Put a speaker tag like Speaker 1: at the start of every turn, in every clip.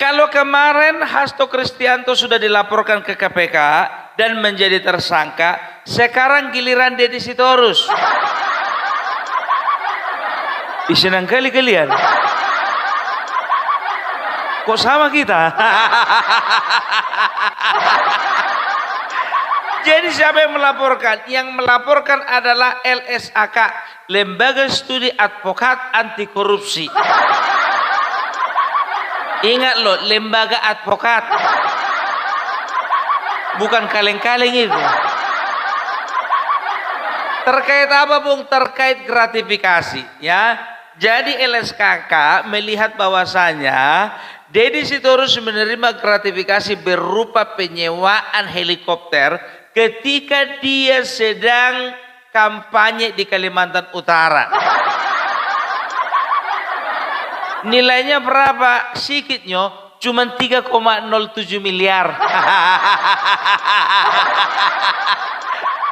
Speaker 1: Kalau kemarin Hasto Kristianto sudah dilaporkan ke KPK dan menjadi tersangka, sekarang giliran Deddy Sitorus. Senang kali kalian. Kok sama kita? Jadi siapa yang melaporkan? Yang melaporkan adalah LSAK, Lembaga Studi Advokat Anti Korupsi. Ingat loh, lembaga advokat. Bukan kaleng-kaleng itu. Terkait apa, Bung? Terkait gratifikasi, ya. Jadi LSKK melihat bahwasanya Deddy Sitorus menerima gratifikasi berupa penyewaan helikopter ketika dia sedang kampanye di Kalimantan Utara. Nilainya berapa? Sikitnya cuma 3,07 miliar.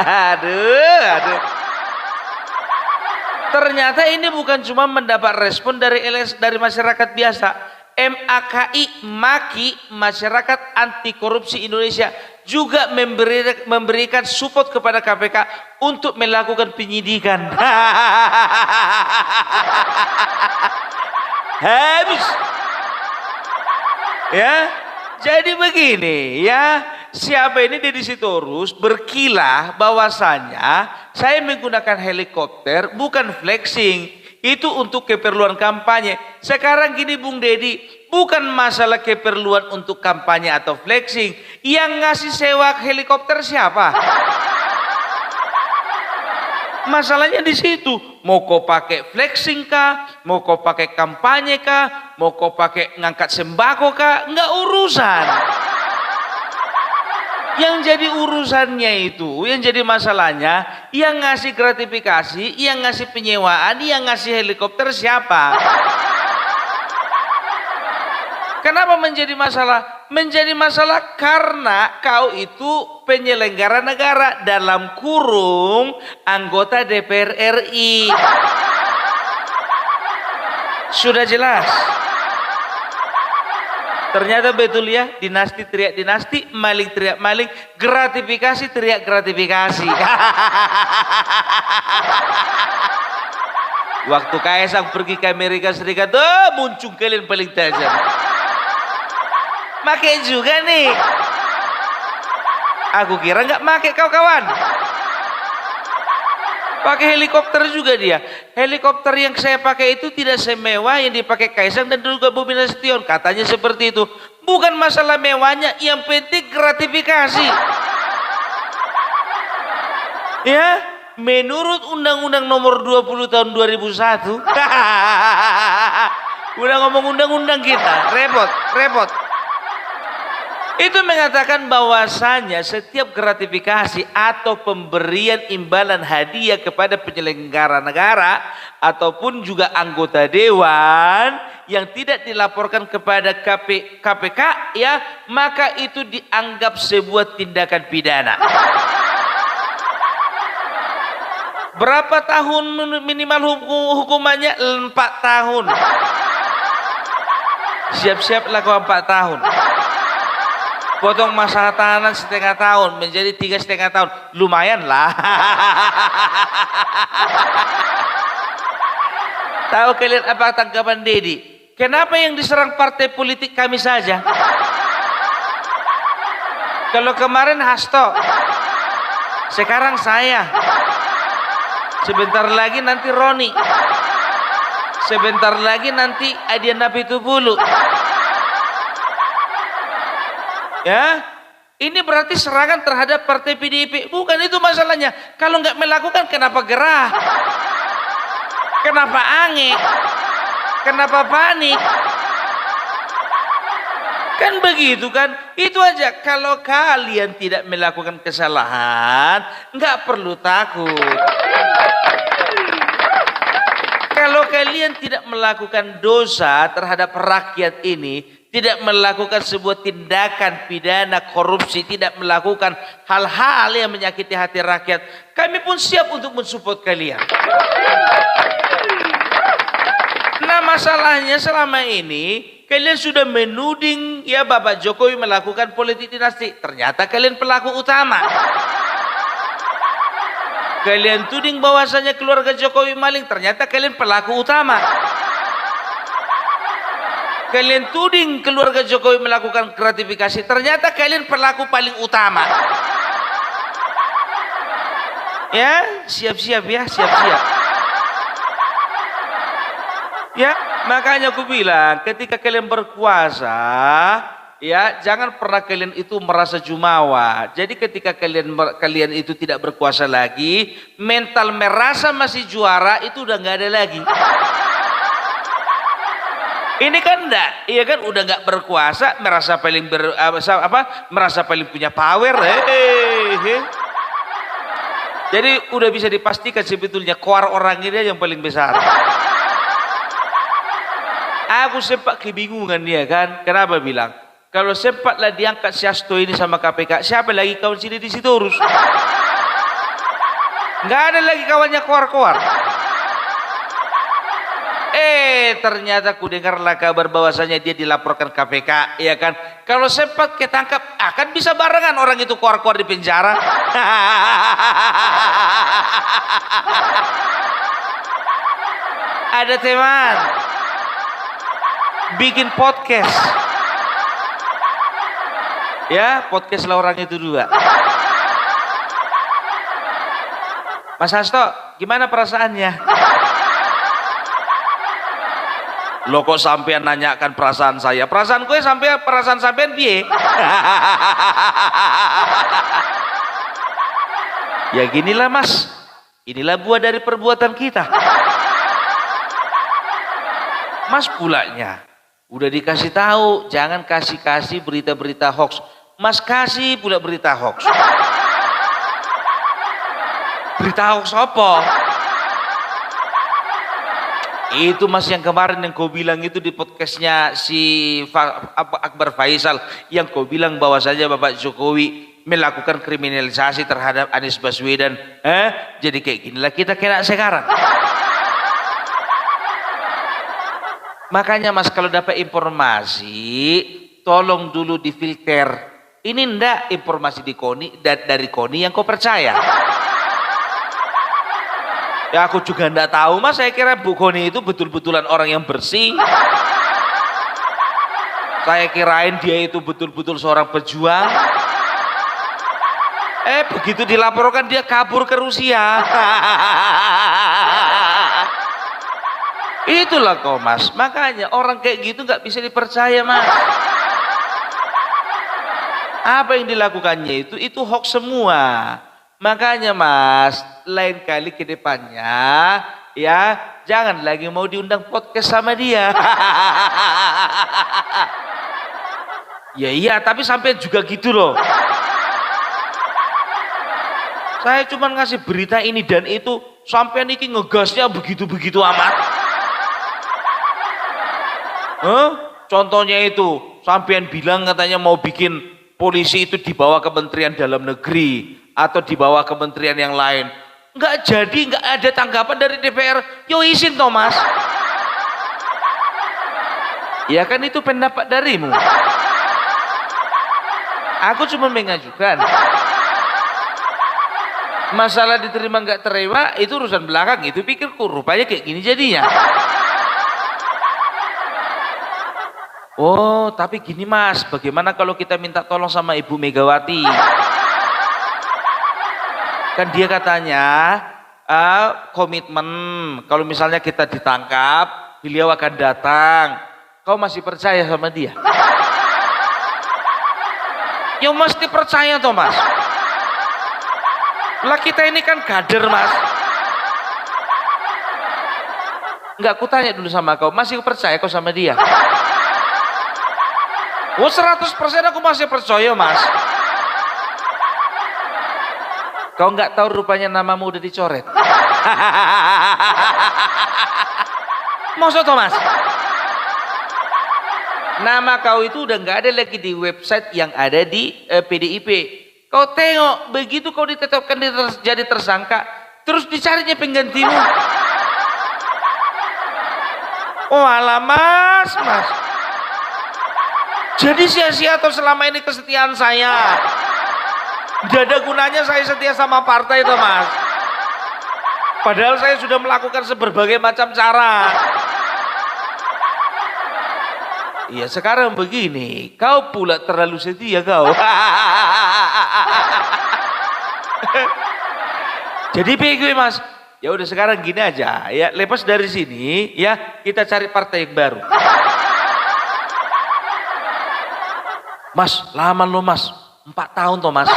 Speaker 1: Aduh. Ternyata ini bukan cuma mendapat respon dari masyarakat biasa. MAKI, Maki Masyarakat Anti Korupsi Indonesia, juga memberikan support kepada KPK untuk melakukan penyidikan. Habis. Ya. Jadi begini, ya. Siapa ini? Deddy Sitorus berkilah bahwasanya saya menggunakan helikopter bukan flexing, itu untuk keperluan kampanye. Sekarang gini Bung Deddy, bukan masalah keperluan untuk kampanye atau flexing. Yang ngasih sewa helikopter siapa? Masalahnya di situ. Mau kau pakai flexing kah? Mau kau pakai kampanye kah? Mau kau pakai ngangkat sembako kah? Enggak urusan. Yang jadi urusannya itu, yang jadi masalahnya, yang ngasih gratifikasi, yang ngasih penyewaan, yang ngasih helikopter siapa? Kenapa menjadi masalah? Menjadi masalah karena kau itu penyelenggara negara, dalam kurung anggota DPR RI. Sudah jelas. Ternyata betul ya, dinasti teriak dinasti, maling teriak maling, gratifikasi teriak gratifikasi. Waktu Kaisang pergi ke Amerika Serikat, muncul kalian paling tajam. Make juga nih. Aku kira nggak make kawan-kawan. Pakai helikopter juga dia. Helikopter yang saya pakai itu tidak semewah yang dipakai Kaisang dan juga Bobi Nasution. Katanya seperti itu. Bukan masalah mewahnya, yang penting gratifikasi. Ya, menurut Undang-Undang Nomor 20 Tahun 2001. Udah ngomong undang-undang kita, repot. Itu mengatakan bahwasanya setiap gratifikasi atau pemberian imbalan hadiah kepada penyelenggara negara ataupun juga anggota dewan yang tidak dilaporkan kepada KPK, ya, maka itu dianggap sebuah tindakan pidana. Berapa tahun minimal hukumannya? 4 tahun. Siap-siaplah kau 4 tahun. Potong masa tahanan 1,5 tahun menjadi 3,5 tahun. Lumayan lah. Tahu kalian apa tanggapan Deddy? Kenapa yang diserang partai politik kami saja? Kalau kemarin Hasto, sekarang saya. Sebentar lagi nanti Roni. Sebentar lagi nanti Adiana Pitupulu. Ya, ini berarti serangan terhadap partai PDIP. Bukan itu masalahnya. Kalau nggak melakukan, kenapa gerah? Kenapa aneh? Kenapa panik? Kan begitu kan? Itu aja. Kalau kalian tidak melakukan kesalahan, nggak perlu takut. Kalau kalian tidak melakukan dosa terhadap rakyat ini, tidak melakukan sebuah tindakan pidana korupsi, tidak melakukan hal-hal yang menyakiti hati rakyat, kami pun siap untuk mensupport kalian. Nah, masalahnya selama ini kalian sudah menuding ya Bapak Jokowi melakukan politik dinasti. Ternyata kalian pelaku utama. Kalian tuding bahwasanya keluarga Jokowi maling, ternyata kalian pelaku utama. Kalian tuding keluarga Jokowi melakukan gratifikasi, ternyata kalian pelaku paling utama. Ya, siap-siap ya, siap-siap. Ya, makanya aku bilang ketika kalian berkuasa, ya, jangan pernah kalian itu merasa jumawa. Jadi ketika kalian itu tidak berkuasa lagi, mental merasa masih juara itu udah nggak ada lagi. Ini kan enggak, iya kan udah nggak berkuasa, merasa paling merasa paling punya power. Jadi udah bisa dipastikan sebetulnya koar orang ini yang paling besar. Aku sempat kebingungan dia kan, kenapa bilang? Kalau sempatlah diangkat si Hasto ini sama KPK, siapa lagi kawan sini di situ urus? Nggak ada lagi kawannya koar-koar. Ternyata ku dengarlah kabar bahwasanya dia dilaporkan KPK, ya kan? Kalau sempat ketangkap, akan bisa barengan orang itu koar-koar di penjara. Ada teman bikin podcast. Ya, podcast lah orang itu dua. Mas Hasto, gimana perasaannya? Lo kok sampean nanyakan perasaan saya? Perasaan gue sampai perasaan sampean piye? Ya ginilah Mas. Inilah buah dari perbuatan kita. Mas pulanya udah dikasih tahu, jangan kasih berita-berita hoax. Mas kasih pula berita hoax. Berita hoax apa? Itu Mas yang kemarin yang kau bilang itu di podcastnya si Akbar Faisal, yang kau bilang bahwasanya Bapak Jokowi melakukan kriminalisasi terhadap Anies Baswedan. Jadi kayak ginilah kita kena sekarang. Makanya Mas kalau dapat informasi, tolong dulu difilter. Ini ndak informasi dari KONI yang kau percaya. Ya aku juga ndak tahu Mas, saya kira Bu KONI itu betul-betulan orang yang bersih. Saya kirain dia itu betul-betul seorang pejuang. Begitu dilaporkan dia kabur ke Rusia. Itulah kau Mas, makanya orang kayak gitu nggak bisa dipercaya Mas. Apa yang dilakukannya itu hoax semua. Makanya Mas, lain kali ke depannya ya jangan lagi mau diundang podcast sama dia. Ya iya, tapi sampai juga gitu loh. Saya cuma ngasih berita ini dan itu, sampai niki ngegasnya begitu-begitu amat. Contohnya itu, sampean bilang katanya mau bikin polisi itu di bawah Kementerian Dalam Negeri atau di bawah kementerian yang lain. Nggak jadi, nggak ada tanggapan dari DPR. Yo izin Thomas. Ya kan itu pendapat darimu. Aku cuma mengajukan. Masalah diterima nggak terima itu urusan belakang. Itu pikirku rupanya kayak gini jadinya. Oh, tapi gini Mas, bagaimana kalau kita minta tolong sama Ibu Megawati? Kan dia katanya komitmen kalau misalnya kita ditangkap, beliau akan datang. Kau masih percaya sama dia? Ya mesti percaya toh Mas. Lah kita ini kan kader Mas. Enggak, aku tanya dulu sama kau, masih percaya kau sama dia? Oh 100% aku masih percaya Mas. Kau nggak tahu rupanya namamu udah dicoret. Maksud Mas? Nama kau itu udah nggak ada lagi di website yang ada di PDIP. Kau tengok, begitu kau ditetapkan jadi tersangka, terus dicarinya penggantimu. Oh alah Mas. Jadi sia-sia atau selama ini kesetiaan saya? Tidak ada gunanya saya setia sama partai itu, Mas. Padahal saya sudah melakukan berbagai macam cara. Iya, sekarang begini, kau pula terlalu setia kau. Jadi begitu, Mas. Ya udah sekarang gini aja, ya lepas dari sini, ya kita cari partai yang baru. Mas, lama lo Mas, 4 tahun toh Mas. 4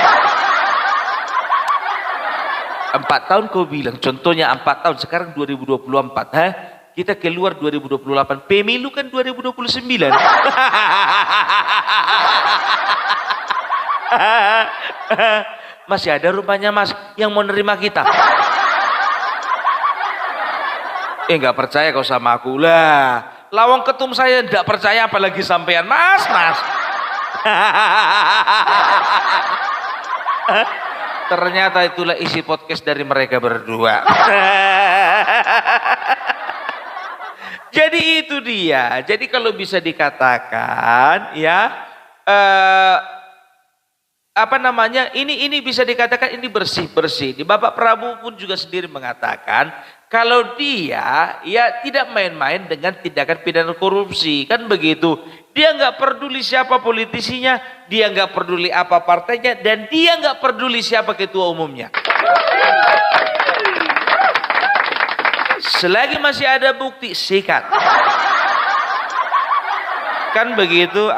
Speaker 1: tahun kau bilang, contohnya 4 tahun, sekarang 2024, ha? Kita keluar 2028, pemilu kan 2029. Masih ada rupanya Mas yang mau nerima kita. Nggak percaya kau sama aku lah. Lawang ketum saya nggak percaya apalagi sampean Mas. Ternyata itulah isi podcast dari mereka berdua. Jadi itu dia. Jadi kalau bisa dikatakan ya ini bisa dikatakan ini bersih-bersih. Di Bapak Prabowo pun juga sendiri mengatakan kalau dia ya tidak main-main dengan tindakan pidana korupsi, kan begitu. Dia nggak peduli siapa politisinya, dia nggak peduli apa partainya, dan dia nggak peduli siapa ketua umumnya. Selagi masih ada bukti, sikat. Kan begitu.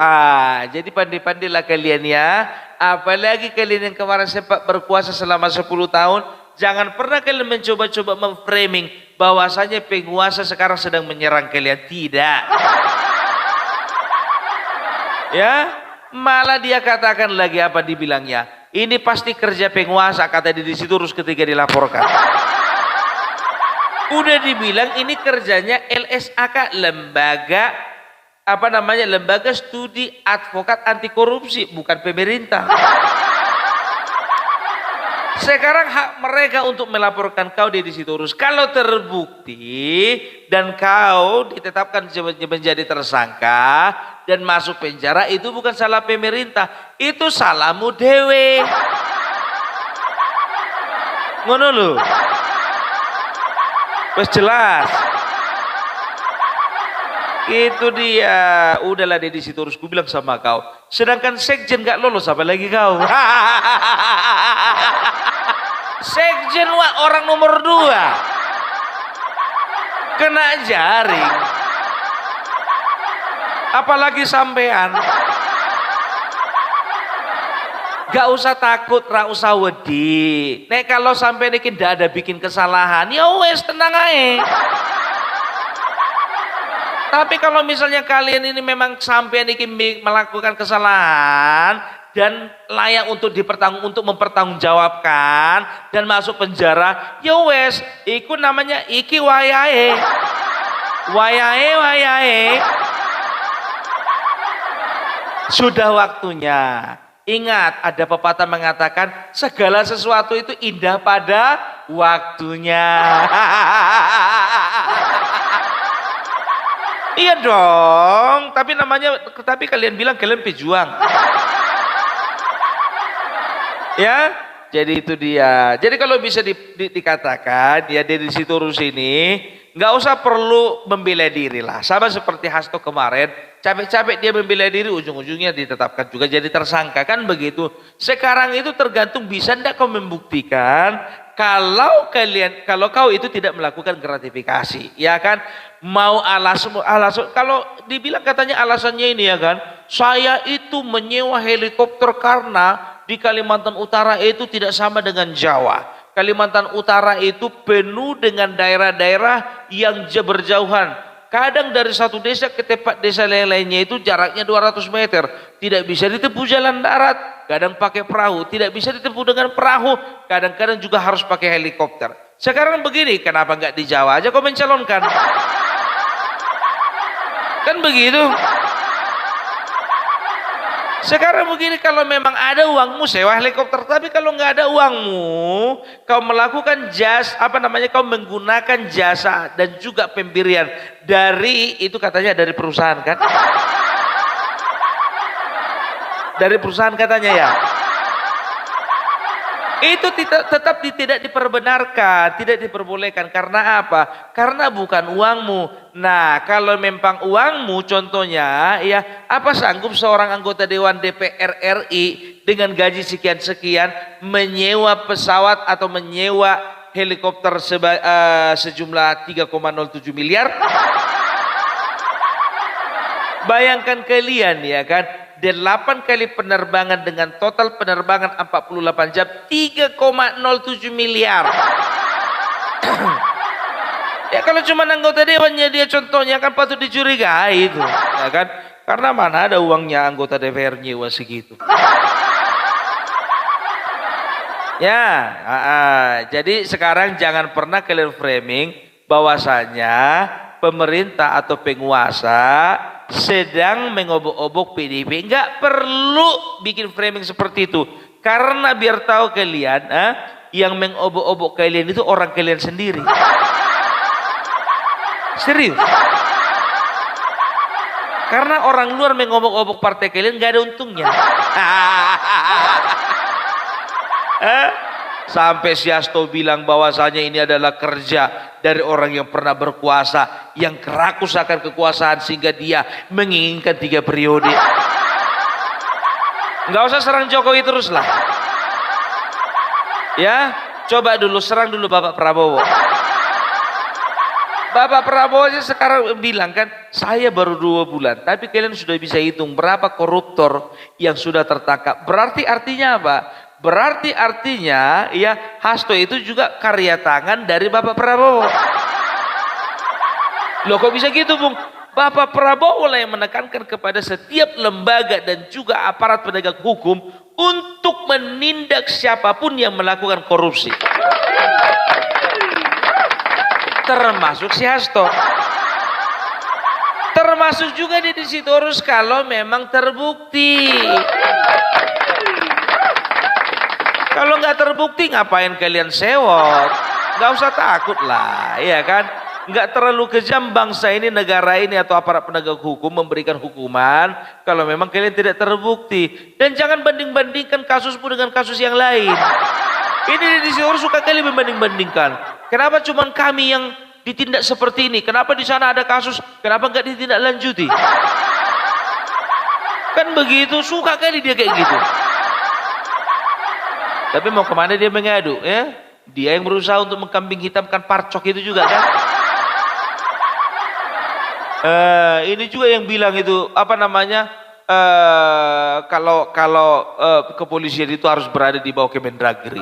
Speaker 1: Jadi pandai-pandailah kalian ya. Apalagi kalian yang kemarin sempat berkuasa selama 10 tahun. Jangan pernah kalian mencoba-coba memframing bahwasanya penguasa sekarang sedang menyerang kalian. Tidak. Ya, malah dia katakan lagi apa dibilangnya. Ini pasti kerja penguasa, kata di situ terus ketika dilaporkan. Udah dibilang ini kerjanya LSAK, lembaga lembaga studi advokat anti korupsi, bukan pemerintah. Sekarang hak mereka untuk melaporkan kau di situ terus. Kalau terbukti dan kau ditetapkan menjadi tersangka dan masuk penjara, itu bukan salah pemerintah, itu salahmu dewe. Ngono lho. Wes jelas. Itu dia. Udahlah di situ terus ku bilang sama kau. Sedangkan sekjen gak lolos, apa lagi kau? Sekjen orang nomor 2. Kena jaring. Apalagi sampean. Gak usah takut, ra usah wedi. Nek kalau sampai ini tidak ada bikin kesalahan, ya wes tenang aja. Tapi kalau misalnya kalian ini memang sampai ini melakukan kesalahan dan layak untuk mempertanggungjawabkan dan masuk penjara, ya wes, iku namanya iki wayahe. Wayahe. Sudah waktunya. Ingat, ada pepatah mengatakan segala sesuatu itu indah pada waktunya. Iya dong, tapi kalian bilang kalian pejuang. Ya, jadi itu dia. Jadi kalau bisa dikatakan ya dari situ terus ini nggak usah perlu membela diri lah. Sama seperti Hasto kemarin, capek-capek dia membela diri, ujung-ujungnya ditetapkan juga jadi tersangka, kan begitu. Sekarang itu tergantung bisa ndak kau membuktikan kalau kau itu tidak melakukan gratifikasi, ya kan? Mau alasan kalau dibilang katanya alasannya ini ya kan, saya itu menyewa helikopter karena di Kalimantan Utara itu tidak sama dengan Jawa. Kalimantan Utara itu penuh dengan daerah-daerah yang berjauhan. Kadang dari satu desa ke tempat desa lainnya itu jaraknya 200 meter. Tidak bisa ditempuh jalan darat. Kadang pakai perahu. Tidak bisa ditempuh dengan perahu. Kadang-kadang juga harus pakai helikopter. Sekarang begini, kenapa nggak di Jawa aja kau mencalonkan? Kan begitu. Sekarang begini, kalau memang ada uangmu sewa helikopter, tapi kalau nggak ada uangmu, kau melakukan kau menggunakan jasa dan juga pemberian dari itu katanya dari perusahaan kan? Dari perusahaan katanya ya. Itu tetap tidak diperbenarkan, tidak diperbolehkan. Karena apa? Karena bukan uangmu. Nah, kalau memang uangmu contohnya, ya apa sanggup seorang anggota Dewan DPR RI dengan gaji sekian-sekian menyewa pesawat atau menyewa helikopter sejumlah 3,07 miliar? Bayangkan kalian ya kan, 8 kali penerbangan dengan total penerbangan 48 jam 3,07 miliar. Ya kalau cuma anggota dewannya dia contohnya kan patut dicurigai itu, ya kan? Karena mana ada uangnya anggota DPR nyewa segitu. Ya, jadi sekarang jangan pernah kalian framing bahwasanya pemerintah atau penguasa sedang mengobok-obok PDIP. Enggak perlu bikin framing seperti itu. Karena biar tahu kalian, yang mengobok-obok kalian itu orang kalian sendiri. Serius. Karena orang luar mengobok-obok partai kalian nggak ada untungnya. Sampai si Hasto bilang bahwasanya ini adalah kerja dari orang yang pernah berkuasa, yang kerakus akan kekuasaan sehingga dia menginginkan 3 periode. Nggak usah serang Jokowi terus lah. Ya, coba dulu serang dulu Bapak Prabowo. Bapak Prabowo aja sekarang bilang kan, saya baru 2 bulan, tapi kalian sudah bisa hitung berapa koruptor yang sudah tertangkap. Berarti artinya apa? Berarti artinya ya Hasto itu juga karya tangan dari Bapak Prabowo. Loh kok bisa gitu Bung? Bapak Prabowo lah yang menekankan kepada setiap lembaga dan juga aparat penegak hukum untuk menindak siapapun yang melakukan korupsi. Termasuk si Hasto. Termasuk juga di Sitorus kalau memang terbukti. Kalau nggak terbukti ngapain kalian sewot? Nggak usah takut lah, ya kan? Nggak terlalu kejam bangsa ini, negara ini atau aparat penegak hukum memberikan hukuman kalau memang kalian tidak terbukti. Dan jangan banding-bandingkan kasusmu dengan kasus yang lain. Ini di sini suka kali membanding-bandingkan. Kenapa cuma kami yang ditindak seperti ini? Kenapa di sana ada kasus? Kenapa nggak ditindaklanjuti? Kan begitu, suka kali dia kayak gitu. Tapi mau kemana dia mengadu? Ya, dia yang berusaha untuk mengkambing hitamkan Parcok itu juga kan. Ini juga yang bilang itu apa namanya? Kalau kepolisian itu harus berada di bawah Kemendagri.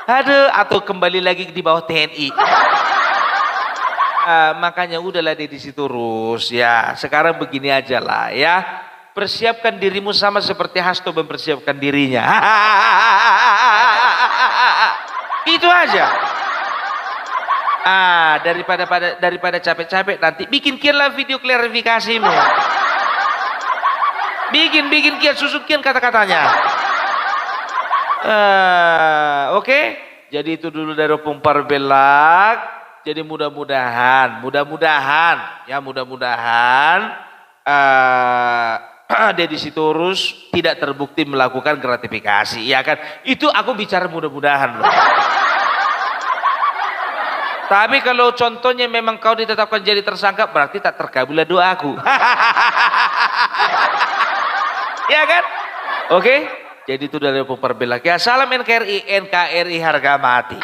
Speaker 1: Aduh, atau kembali lagi di bawah TNI. Makanya udahlah di situ terus ya. Sekarang begini aja lah ya. Persiapkan dirimu sama seperti Hasto mempersiapkan dirinya. Itu aja. Daripada capek-capek nanti bikin kianlah video klarifikasimu. Bikin kian, susun kian kata-katanya. Oke. Jadi itu dulu dari Opung Parbelak. Jadi mudah-mudahan Deddy Sitorus tidak terbukti melakukan gratifikasi, ya kan? Itu aku bicara mudah-mudahan loh. Tapi kalau contohnya memang kau ditetapkan jadi tersangka, berarti tak terkabullah doaku. Ya kan? Oke? Jadi itu dari Opung Parbelak. Ya, salam NKRI harga mati.